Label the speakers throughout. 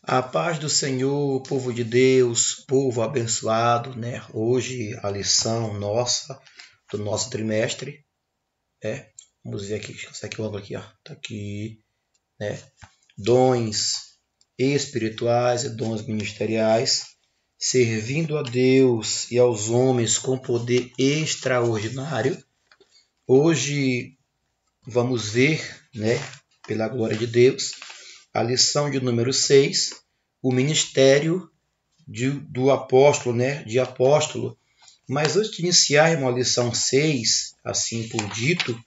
Speaker 1: A paz do Senhor, povo de Deus, povo abençoado, né? Hoje a lição nossa do nosso trimestre, né? Vamos ver aqui, deixa eu sair aqui o ângulo aqui, ó. Tá aqui, né? Dons espirituais e dons ministeriais, servindo a Deus e aos homens com poder extraordinário. Hoje vamos ver, né, pela glória de Deus, a lição de número 6, o ministério do apóstolo, né, de apóstolo. Mas antes de iniciar a lição 6, assim por dito,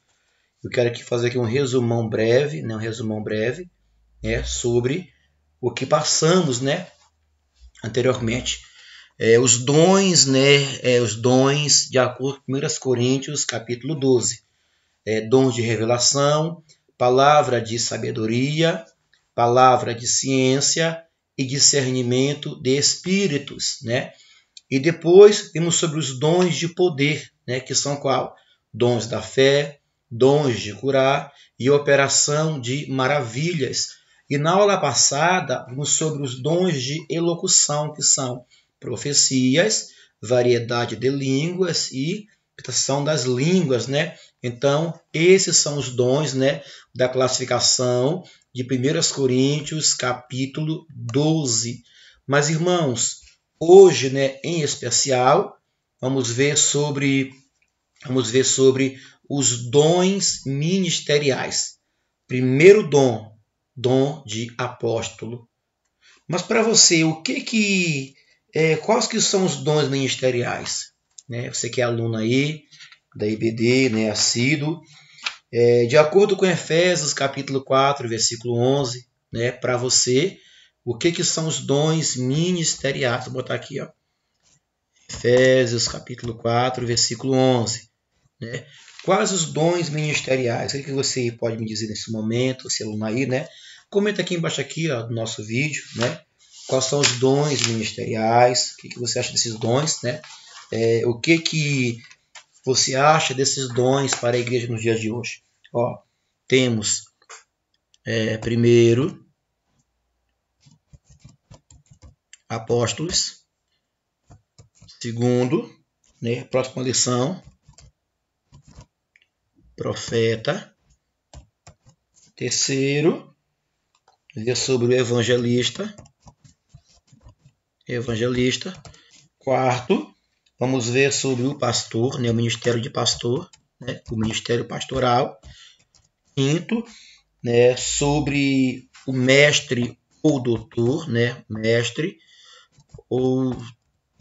Speaker 1: eu quero aqui fazer aqui um resumão breve, né, sobre o que passamos, né, anteriormente. Os dons, né, os dons de acordo com 1 Coríntios, capítulo 12. Dons de revelação, palavra de sabedoria, palavra de ciência e discernimento de espíritos, né? E depois temos sobre os dons de poder, né? Que são qual? Dons da fé, dons de curar e operação de maravilhas. E na aula passada, vimos sobre os dons de elocução, que são profecias, variedade de línguas e interpretação das línguas, né? Então, esses são os dons, né, da classificação de 1 Coríntios, capítulo 12. Mas, irmãos, hoje, né, em especial, vamos ver sobre os dons ministeriais. Primeiro dom de apóstolo. Mas para você, quais que são os dons ministeriais? Né? Você que é aluno aí da IBD, né, assíduo. De acordo com Efésios, capítulo 4, versículo 11, né, para você, o que são os dons ministeriais? Vou botar aqui, ó. Efésios, capítulo 4, versículo 11. Né? Quais os dons ministeriais? O que você pode me dizer nesse momento, esse aluno aí, né? Comenta aqui embaixo aqui, ó, do nosso vídeo, né? Quais são os dons ministeriais? O que você acha desses dons, né? O que você acha desses dons para a igreja nos dias de hoje? Ó, temos primeiro apóstolos, segundo, né, próxima lição, profeta, terceiro, ver sobre o evangelista, quarto, vamos ver sobre o pastor, né, o ministério de pastor, né, o ministério pastoral. Quinto, né, sobre o mestre ou doutor, né, mestre ou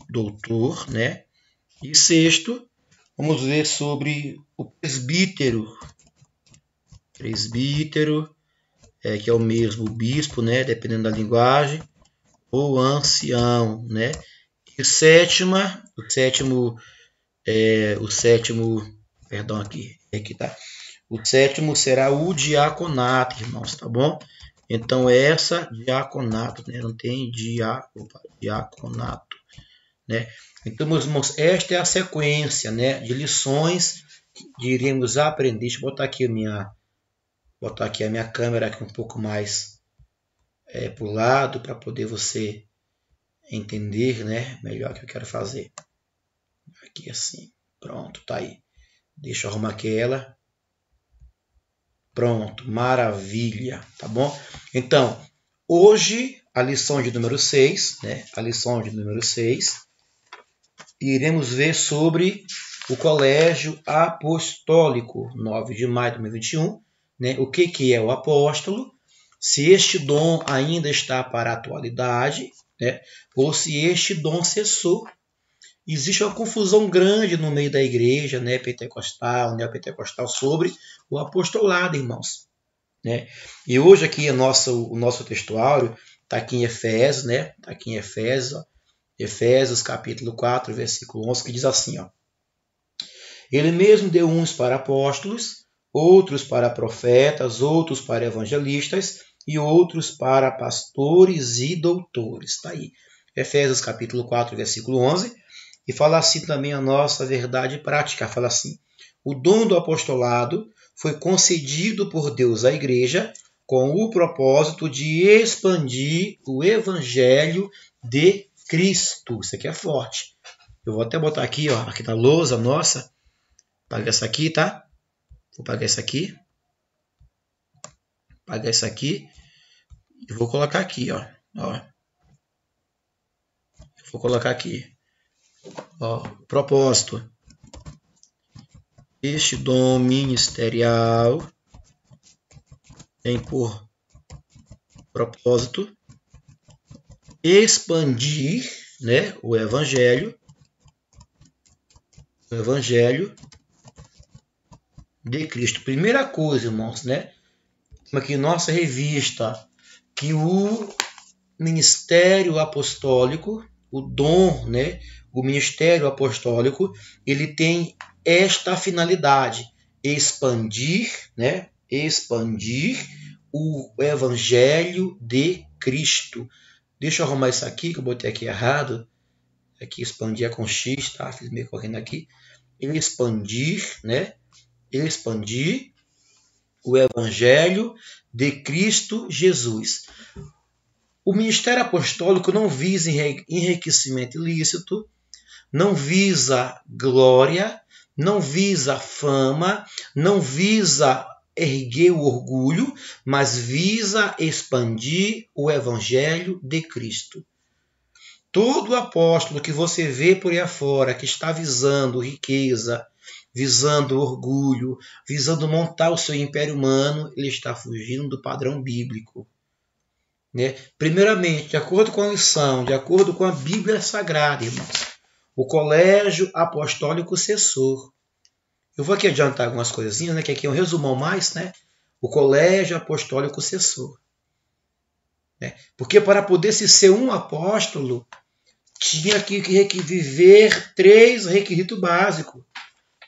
Speaker 1: doutor, né. E sexto, vamos ver sobre o presbítero, que é o mesmo bispo, né, dependendo da linguagem, ou ancião, né. E o sétimo será o diaconato, irmãos, tá bom? Então, diaconato, né? Não tem diaconato, né? Então, meus irmãos, esta é a sequência, né, de lições que iremos aprender. Deixa eu botar aqui a minha câmera aqui um pouco mais para o lado, para poder você entender, né, melhor o que eu quero fazer. Aqui assim, pronto, tá aí. Deixa eu arrumar aqui ela. Pronto, maravilha, tá bom? Então, hoje, a lição de número 6, né? Iremos ver sobre o Colégio Apostólico, 9 de maio de 2021, né? O que é o apóstolo, se este dom ainda está para a atualidade, né? Ou se este dom cessou. Existe uma confusão grande no meio da igreja, né, pentecostal, neopentecostal, sobre o apostolado, irmãos. Né? E hoje aqui o nosso textuário está aqui em Efésios, né? Está aqui em Efésios, ó. Efésios capítulo 4, versículo 11, que diz assim, ó. Ele mesmo deu uns para apóstolos, outros para profetas, outros para evangelistas e outros para pastores e doutores. Está aí. Efésios capítulo 4, versículo 11. E fala assim também a nossa verdade prática. Fala assim, o dom do apostolado foi concedido por Deus à igreja com o propósito de expandir o Evangelho de Cristo. Isso aqui é forte. Eu vou até botar aqui, ó, aqui na lousa nossa. Pagar essa aqui, tá? Vou pagar essa aqui. Pagar essa aqui. E vou colocar aqui, ó. Vou colocar aqui. Ó, propósito. Este dom ministerial tem por propósito expandir, né, o Evangelho de Cristo. Primeira coisa, irmãos, né? Aqui nossa revista, que o ministério apostólico, o dom, né, o ministério apostólico, ele tem esta finalidade: expandir, né, expandir o Evangelho de Cristo. Deixa eu arrumar isso aqui, que eu botei aqui errado. Aqui expandir é com X, tá? Fiz meio correndo aqui. Expandir, né? Expandir o Evangelho de Cristo Jesus. O ministério apostólico não visa enriquecimento ilícito, não visa glória, não visa fama, não visa erguer o orgulho, mas visa expandir o Evangelho de Cristo. Todo apóstolo que você vê por aí afora, que está visando riqueza, visando orgulho, visando montar o seu império humano, ele está fugindo do padrão bíblico. Né? Primeiramente, de acordo com a lição, de acordo com a Bíblia Sagrada, irmãos, o colégio apostólico cessou. Eu vou aqui adiantar algumas coisinhas, né, que aqui é um resumão mais, né? O colégio apostólico cessou. Né? Porque para poder se ser um apóstolo, tinha que viver 3 requisitos básicos.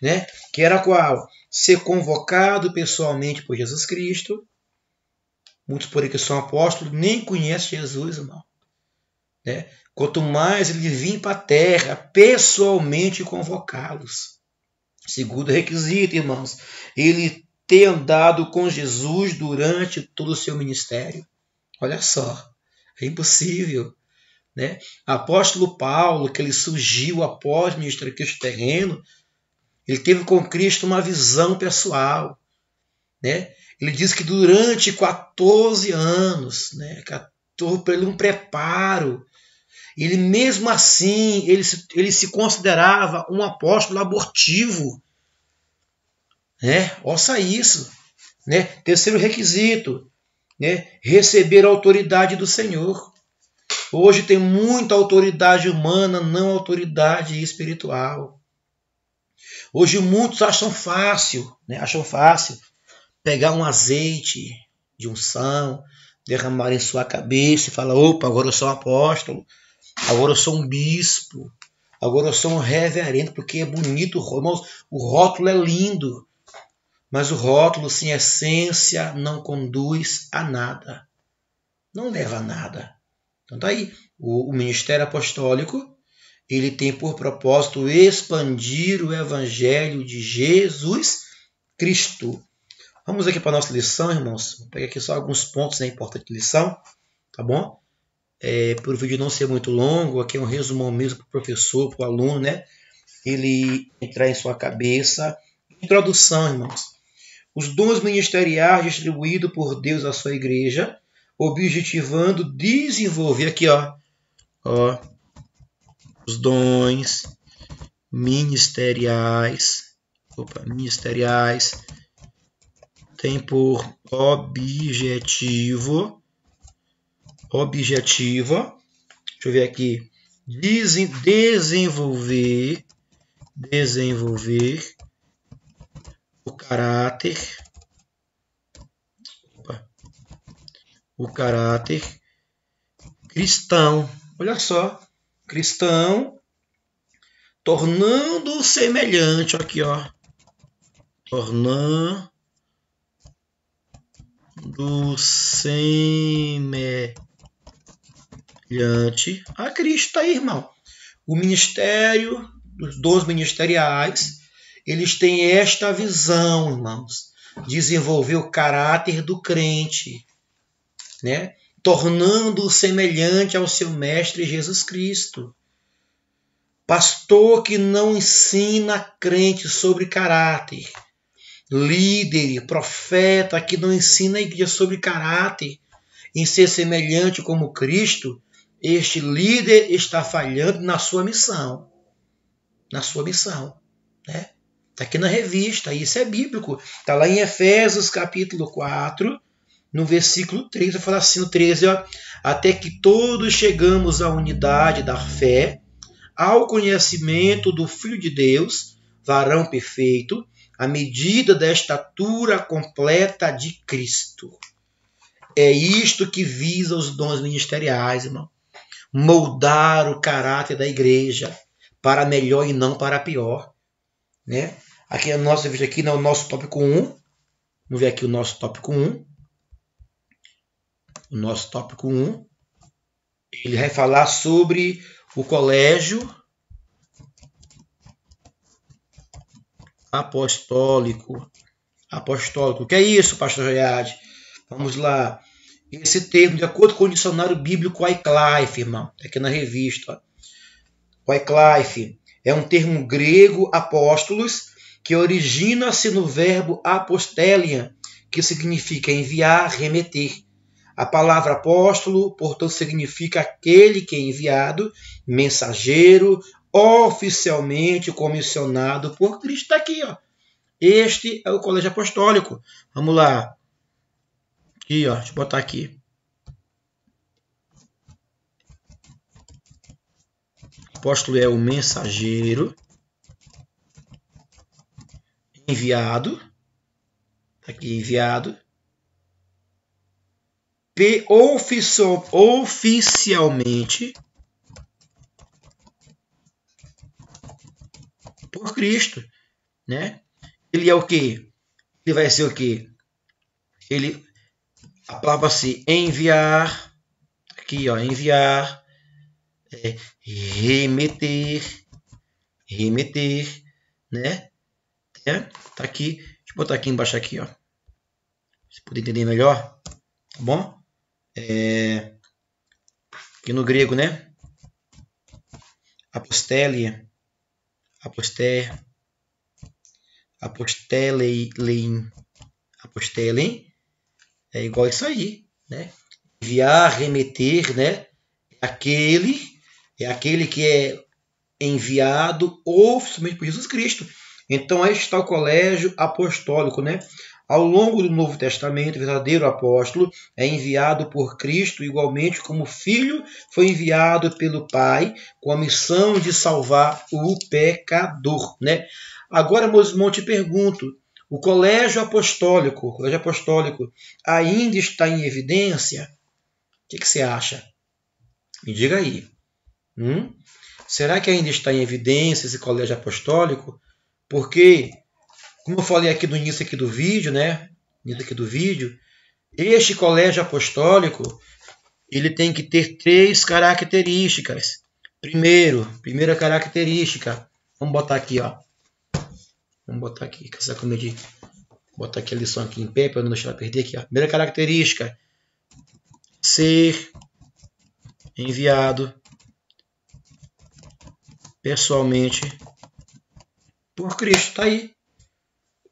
Speaker 1: Né? Que era qual? Ser convocado pessoalmente por Jesus Cristo. Muitos por aí que são apóstolos nem conhecem Jesus, irmão. Né? Quanto mais ele vir para a terra, pessoalmente convocá-los. Segundo requisito, irmãos, ele ter andado com Jesus durante todo o seu ministério. Olha só, é impossível. Né? Apóstolo Paulo, que ele surgiu após o ministério Cristo terreno, ele teve com Cristo uma visão pessoal. Né? Ele diz que durante 14 anos, né, para ele um preparo, ele mesmo assim, ele se considerava um apóstolo abortivo. Né? Ouça isso. Né? Terceiro requisito, né? Receber a autoridade do Senhor. Hoje tem muita autoridade humana, não autoridade espiritual. Hoje muitos acham fácil, né? Acham fácil pegar um azeite de unção, derramar em sua cabeça e falar: opa, agora eu sou um apóstolo, agora eu sou um bispo, agora eu sou um reverendo, porque é bonito, irmãos, o rótulo é lindo, mas o rótulo sem essência não conduz a nada, não leva a nada. Então tá aí, o ministério apostólico, ele tem por propósito expandir o Evangelho de Jesus Cristo. Vamos aqui para a nossa lição, irmãos. Vou pegar aqui só alguns pontos, né, importantes de lição, tá bom? Por o vídeo não ser muito longo, aqui é um resumão mesmo para o professor, para o aluno, né? Ele entrar em sua cabeça. Introdução, irmãos. Os dons ministeriais distribuídos por Deus à sua igreja, objetivando desenvolver aqui, ó, os dons ministeriais, tem por objetivo, deixa eu ver aqui, desenvolver o caráter cristão. Olha só, cristão, tornando semelhante aqui, ó, tornando semelhante a Cristo, aí, irmão. O ministério, os dons ministeriais, eles têm esta visão, irmãos, desenvolver o caráter do crente. né? Tornando-o semelhante ao seu mestre Jesus Cristo. Pastor que não ensina crente sobre caráter. Líder, profeta que não ensina a igreja sobre caráter, em ser semelhante como Cristo, este líder está falhando na sua missão. Na sua missão. Né? Está aqui na revista, isso é bíblico. Está lá em Efésios capítulo 4, no versículo 3, vai falar assim no 13, ó, até que todos chegamos à unidade da fé, ao conhecimento do Filho de Deus, varão perfeito, à medida da estatura completa de Cristo. É isto que visa os dons ministeriais, irmão. Moldar o caráter da igreja para melhor e não para pior. Né? Aqui é o nosso vídeo, aqui no nosso tópico 1. Vamos ver aqui o nosso tópico 1. O nosso tópico 1. Ele vai falar sobre o colégio apostólico. Apostólico. O que é isso, pastor Joiade? Vamos lá. Esse termo, de acordo com o dicionário bíblico Wycliffe, irmão, aqui na revista. Wycliffe é um termo grego apóstolos que origina-se no verbo apostelian, que significa enviar, remeter. A palavra apóstolo, portanto, significa aquele que é enviado, mensageiro, oficialmente comissionado por Cristo. Está aqui, ó. Este é o colégio apostólico. Vamos lá. Aqui, ó. Deixa eu botar aqui. O apóstolo é o mensageiro, enviado. Está aqui, enviado. Oficialmente por Cristo, né? Ele é o quê? Ele vai ser o quê? A palavra se enviar, aqui ó, enviar, remeter, né? Tá aqui, deixa eu botar aqui embaixo aqui, ó, você poder entender melhor, tá bom? Aqui no grego, né? Apostelein, é igual isso aí, né? Enviar, remeter, né? É aquele que é enviado oficialmente por Jesus Cristo. Então, aí está o colégio apostólico, né? Ao longo do Novo Testamento, o verdadeiro apóstolo é enviado por Cristo, igualmente como filho foi enviado pelo Pai, com a missão de salvar o pecador, né? Agora, meus irmãos, te pergunto, o colégio apostólico ainda está em evidência? O que você acha? Me diga aí. Será que ainda está em evidência esse colégio apostólico? Porque, como eu falei aqui no início aqui do vídeo, né? Este colégio apostólico, ele tem que ter 3 características. Primeira característica, vamos botar aqui, ó. Vamos botar aqui, botar aqui a lição aqui em pé para não deixar ela perder aqui, ó. Primeira característica, ser enviado pessoalmente por Cristo. Está aí.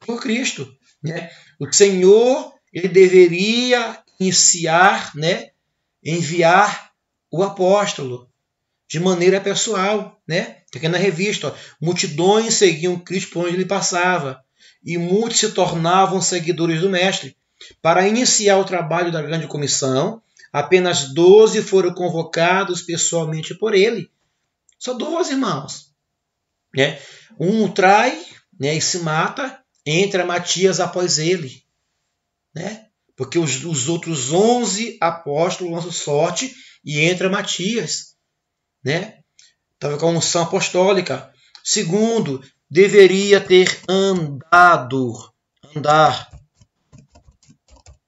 Speaker 1: Por Cristo. Né? O Senhor, ele deveria iniciar, né? Enviar o apóstolo de maneira pessoal. Né? Aqui na revista, ó, multidões seguiam Cristo por onde ele passava e muitos se tornavam seguidores do Mestre. Para iniciar o trabalho da grande comissão, apenas 12 foram convocados pessoalmente por ele. Só 12, irmãos. Né? Um trai, né, e se mata, entra Matias após ele. Né? Porque os outros 11 apóstolos lançam sorte e entra Matias. Né? Estava com a unção apostólica. Segundo, deveria ter andar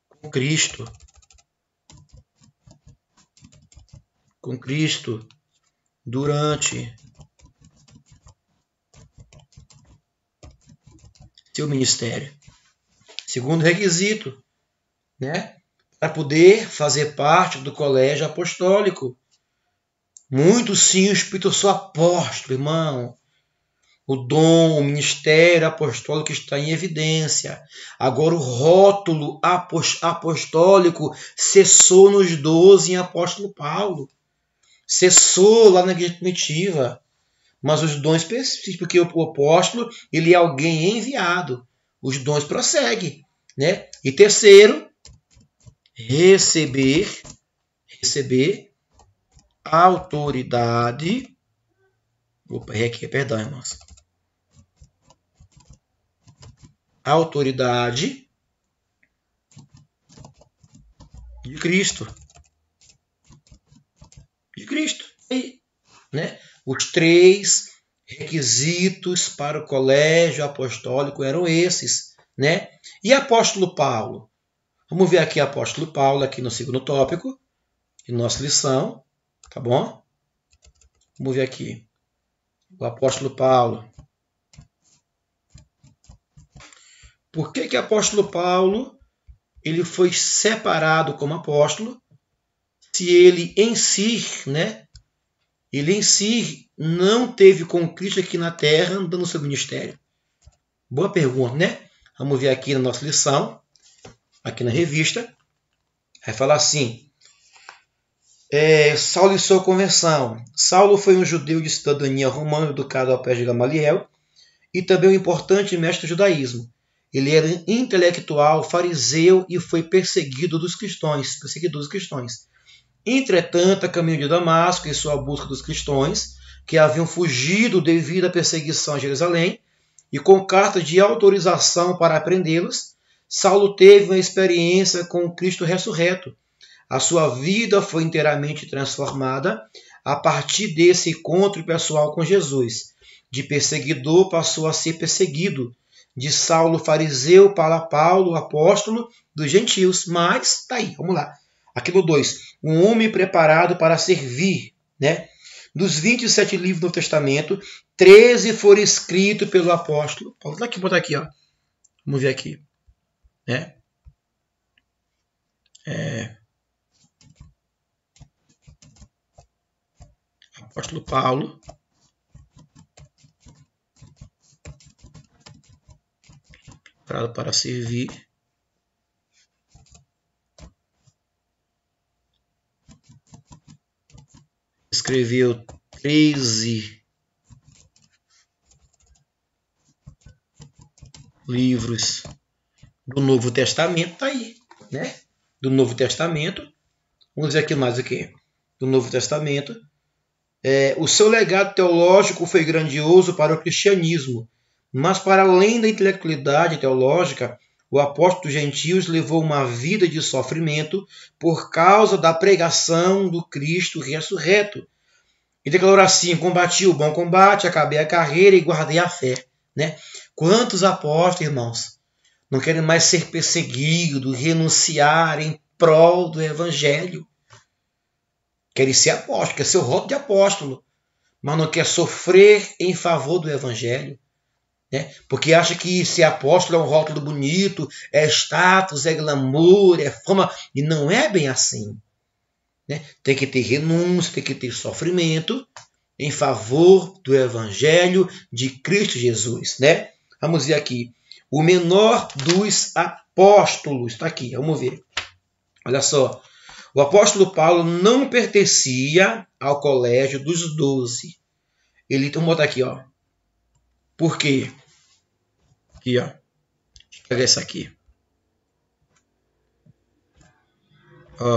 Speaker 1: com Cristo. Durante seu ministério. Segundo requisito, né? para poder fazer parte do colégio apostólico. Muito sim, o Espírito, eu sou apóstolo, irmão. O dom, o ministério apostólico está em evidência. Agora o rótulo apostólico cessou nos 12 em apóstolo Paulo. Cessou lá na igreja primitiva. Mas os dons persistem, porque o apóstolo ele é alguém enviado. Os dons prosseguem. Né? E terceiro, receber autoridade. Opa, errei aqui, perdão, irmãos. Autoridade de Cristo. De Cristo. Aí, né? Os 3 requisitos para o colégio apostólico eram esses. Né? E apóstolo Paulo? Vamos ver aqui apóstolo Paulo, aqui no segundo tópico, de nossa lição. Tá bom? Vamos ver aqui. O apóstolo Paulo. Por que apóstolo Paulo ele foi separado como apóstolo se ele em si, né? Ele em si não teve com Cristo aqui na terra andando no seu ministério? Boa pergunta, né? Vamos ver aqui na nossa lição, aqui na revista. Vai falar assim. Saulo e sua conversão. Saulo foi um judeu de cidadania romana educado ao pé de Gamaliel e também um importante mestre do judaísmo. Ele era intelectual, fariseu e foi perseguido dos cristãos. Entretanto, a caminho de Damasco, em sua busca dos cristãos, que haviam fugido devido à perseguição a Jerusalém, e com carta de autorização para prendê-los, Saulo teve uma experiência com o Cristo ressurreto. A sua vida foi inteiramente transformada a partir desse encontro pessoal com Jesus. De perseguidor passou a ser perseguido. De Saulo fariseu para Paulo, apóstolo dos gentios. Mas, tá aí, vamos lá. Aqui no 2. Um homem preparado para servir. Né? Dos 27 livros do Novo Testamento, 13 foram escritos pelo apóstolo. Vou botar aqui, ó. Vamos ver aqui. Né? Apóstolo Paulo. Para servir. Escreveu 13 livros do Novo Testamento. Tá aí, né? Do Novo Testamento. Vamos ver aqui mais o que? Do Novo Testamento. O seu legado teológico foi grandioso para o cristianismo, mas para além da intelectualidade teológica, o apóstolo dos gentios levou uma vida de sofrimento por causa da pregação do Cristo ressurreto. E declarou assim: combati o bom combate, acabei a carreira e guardei a fé. Né? Quantos apóstolos, irmãos, não querem mais ser perseguidos, renunciar em prol do evangelho? Querem ser apóstolo, quer ser o rótulo de apóstolo, mas não quer sofrer em favor do evangelho. Né? Porque acha que ser apóstolo é um rótulo bonito, é status, é glamour, é fama. E não é bem assim. Né? Tem que ter renúncia, tem que ter sofrimento em favor do evangelho de Cristo Jesus. Né? Vamos ver aqui. O menor dos apóstolos. Está aqui, vamos ver. Olha só. O apóstolo Paulo não pertencia ao colégio dos 12. Então, vou botar aqui, ó. Por quê? Aqui, ó. Deixa eu pegar isso aqui. Ó.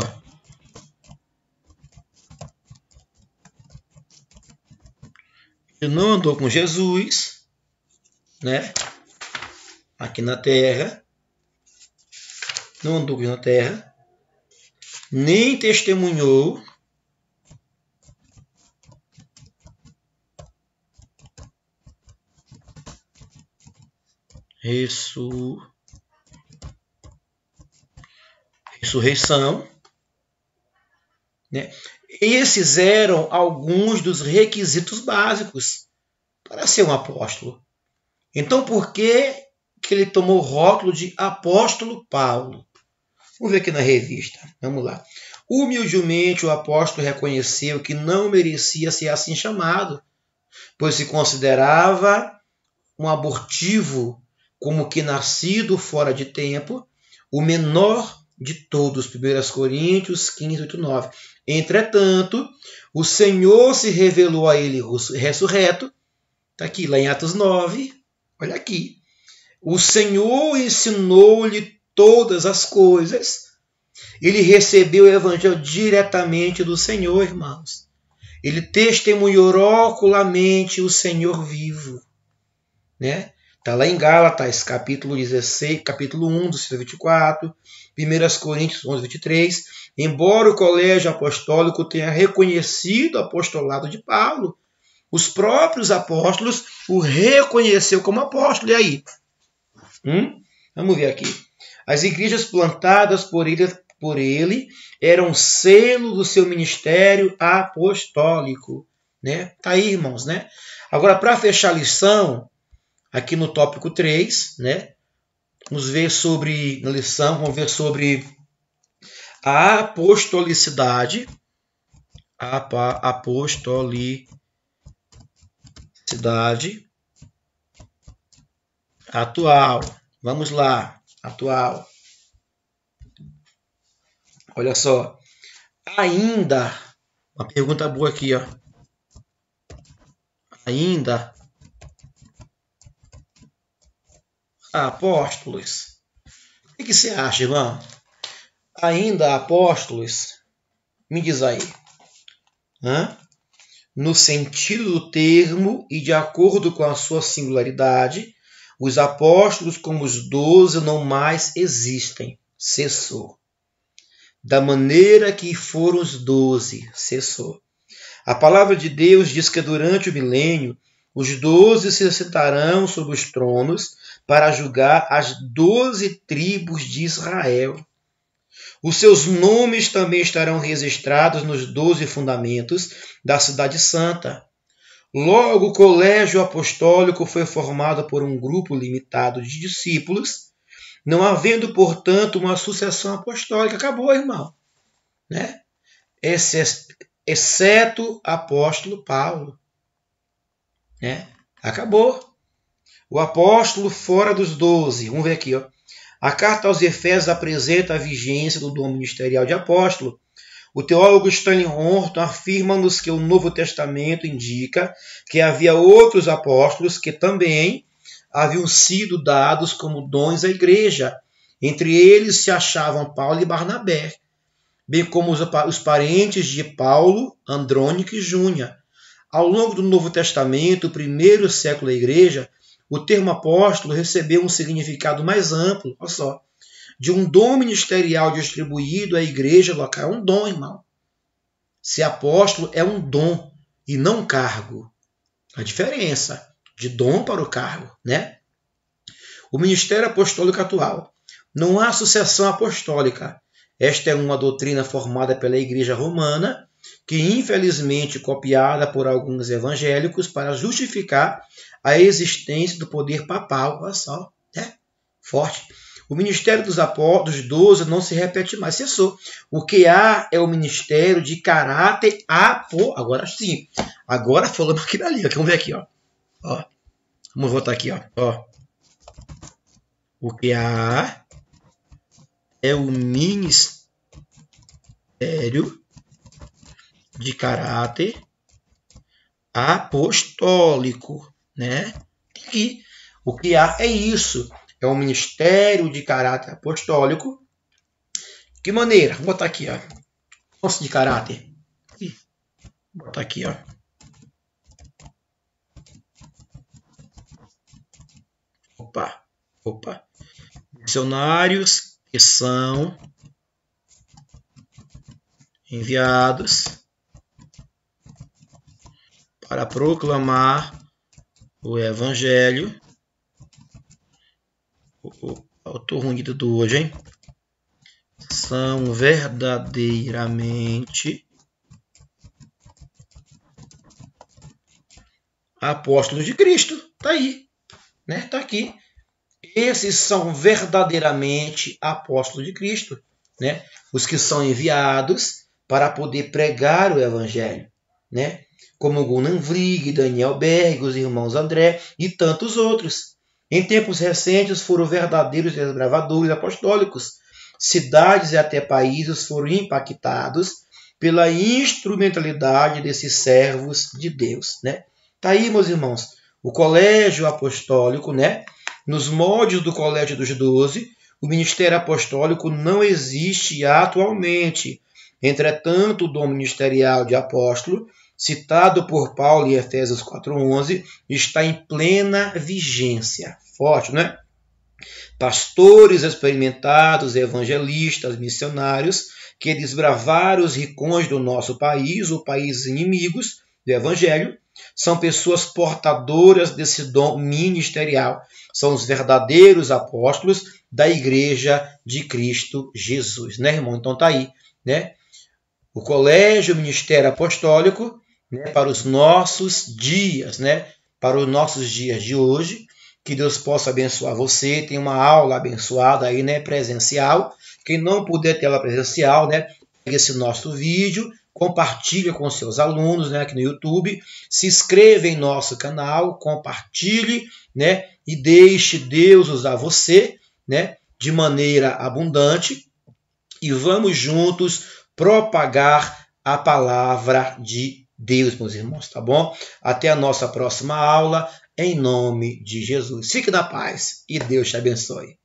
Speaker 1: Ele não andou com Jesus, né? Aqui na terra. Não andou aqui na terra. Nem testemunhou ressurreição. Né? Esses eram alguns dos requisitos básicos para ser um apóstolo. Então, por que ele tomou o rótulo de apóstolo Paulo? Vamos ver aqui na revista. Vamos lá. Humildemente o apóstolo reconheceu que não merecia ser assim chamado, pois se considerava um abortivo, como que nascido fora de tempo, o menor de todos. 1 Coríntios 15, 8, 9. Entretanto, o Senhor se revelou a ele ressurreto. Está aqui, lá em Atos 9. Olha aqui. O Senhor ensinou-lhe todas as coisas. Ele recebeu o evangelho diretamente do Senhor, irmãos. Ele testemunhou ocularmente o Senhor vivo. Né? Está lá em Gálatas, capítulo 16, capítulo 1, do 24, 1 Coríntios 11, 23. Embora o colégio apostólico tenha reconhecido o apostolado de Paulo, os próprios apóstolos o reconheceram como apóstolo. E aí? Vamos ver aqui. As igrejas plantadas por ele eram selo do seu ministério apostólico. Né? Tá aí, irmãos. Né? Agora, para fechar a lição, aqui no tópico 3, né? Vamos ver sobre a apostolicidade. Apostolicidade atual. Vamos lá, atual. Olha só. Ainda, uma pergunta boa aqui, ó. Ainda apóstolos. O que você acha, irmão? Ainda apóstolos? Me diz aí. No sentido do termo e de acordo com a sua singularidade, os apóstolos como os 12 não mais existem. Cessou. Da maneira que foram os 12. Cessou. A palavra de Deus diz que durante o milênio, os 12 se sentarão sobre os tronos para julgar as 12 tribos de Israel. Os seus nomes também estarão registrados nos 12 fundamentos da Cidade Santa. Logo, o colégio apostólico foi formado por um grupo limitado de discípulos, não havendo, portanto, uma sucessão apostólica. Acabou, irmão. Né? Exceto apóstolo Paulo. Né? Acabou. O apóstolo fora dos 12. Vamos ver aqui. Ó. A carta aos Efésios apresenta a vigência do dom ministerial de apóstolo. O teólogo Stanley Horton afirma-nos que o Novo Testamento indica que havia outros apóstolos que também haviam sido dados como dons à igreja. Entre eles se achavam Paulo e Barnabé, bem como os parentes de Paulo, Andrônico e Júnia. Ao longo do Novo Testamento, o primeiro século da igreja, o termo apóstolo recebeu um significado mais amplo, olha só, de um dom ministerial distribuído à igreja local. É um dom, irmão. Ser apóstolo é um dom e não um cargo. A diferença de dom para o cargo, né? O ministério apostólico atual. Não há sucessão apostólica. Esta é uma doutrina formada pela Igreja Romana, que infelizmente copiada por alguns evangélicos para justificar a existência do poder papal. Olha só, né? Forte. O ministério dos 12 não se repete mais, cessou. O que há é o ministério de caráter apostólico. Agora sim. Agora falamos aqui dali. Vamos ver aqui. Ó. Vamos voltar aqui. Ó. O que há é o ministério de caráter apostólico. Né? Aqui. O que há é isso. É um ministério de caráter apostólico. Que maneira? Vou botar aqui, ó. Nossa, de caráter. Vou botar aqui, ó. Opa. Missionários que são enviados para proclamar o evangelho. Eu tô ruim do hoje, hein? São verdadeiramente apóstolos de Cristo. Tá aí, né? Tá aqui. Esses são verdadeiramente apóstolos de Cristo. né? Os que são enviados para poder pregar o evangelho, né? Como Gunnar Vrig, Daniel Berg, os irmãos André e tantos outros. Em tempos recentes foram verdadeiros desbravadores apostólicos. Cidades e até países foram impactados pela instrumentalidade desses servos de Deus, né? Tá aí, meus irmãos, o colégio apostólico, né? Nos moldes do colégio dos 12, o ministério apostólico não existe atualmente. Entretanto, o dom ministerial de apóstolo, citado por Paulo em Efésios 4:11, está em plena vigência. Forte, né? Pastores experimentados, evangelistas, missionários, que desbravaram os rincões do nosso país, ou países inimigos do evangelho, são pessoas portadoras desse dom ministerial. São os verdadeiros apóstolos da Igreja de Cristo Jesus, né, irmão? Então tá aí, né? O colégio ministério apostólico, né, para os nossos dias, né? Para os nossos dias de hoje. Que Deus possa abençoar você. Tem uma aula abençoada aí, né, presencial. Quem não puder ter ela presencial, né, pega esse nosso vídeo, compartilha com seus alunos, né, aqui no YouTube, se inscreva em nosso canal, compartilhe, né, e deixe Deus usar você, né, de maneira abundante, e vamos juntos propagar a palavra de Deus, meus irmãos, tá bom? Até a nossa próxima aula, em nome de Jesus. Fique na paz e Deus te abençoe.